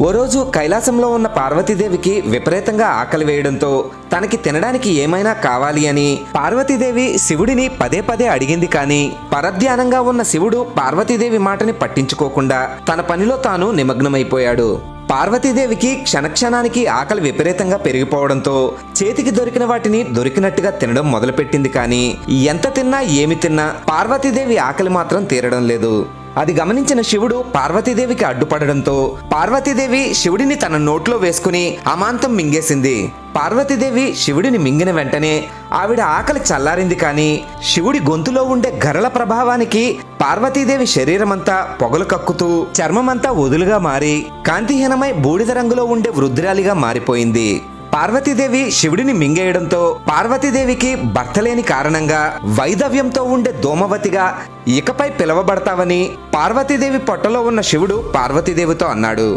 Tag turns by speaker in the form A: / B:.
A: ఓ రోజు కైలాసంలో ఉన్న పార్వతీదేవికి విపరీతంగా ఆకలి వేయడంతో తనకి తినడానికి ఏమైనా కావాలి అని పార్వతీదేవి శివుడిని పదే పదే అడిగింది. కానీ పరధ్యానంగా ఉన్న శివుడు పార్వతీదేవి మాటని పట్టించుకోకుండా తన పనిలో తాను నిమగ్నమైపోయాడు. పార్వతీదేవికి క్షణక్షణానికి ఆకలి విపరీతంగా పెరిగిపోవడంతో చేతికి దొరికిన వాటిని దొరికినట్టుగా తినడం మొదలుపెట్టింది. కానీ ఎంత తిన్నా ఏమి తిన్నా పార్వతీదేవి ఆకలి మాత్రం తీరడం లేదు. అది గమనించిన శివుడు పార్వతీదేవికి అడ్డుపడడంతో పార్వతీదేవి శివుడిని తన నోట్లో వేసుకుని అమాంతం మింగేసింది. పార్వతీదేవి శివుడిని మింగిన వెంటనే ఆవిడ ఆకలి చల్లారింది. కానీ శివుడి గొంతులో ఉండే గరళ ప్రభావానికి పార్వతీదేవి శరీరమంతా పొగలు కక్కుతూ చర్మమంతా వదులుగా మారి కాంతిహీనమై బూడిద రంగులో ఉండే వృద్ధురాలిగా మారిపోయింది. పార్వతీదేవి శివుడిని మింగేయడంతో పార్వతీదేవికి భర్త లేని కారణంగా వైధవ్యంతో ఉండే దోమవతిగా ఇకపై పిలవబడతావని పార్వతీదేవి పొట్టలో ఉన్న శివుడు పార్వతీదేవితో అన్నాడు.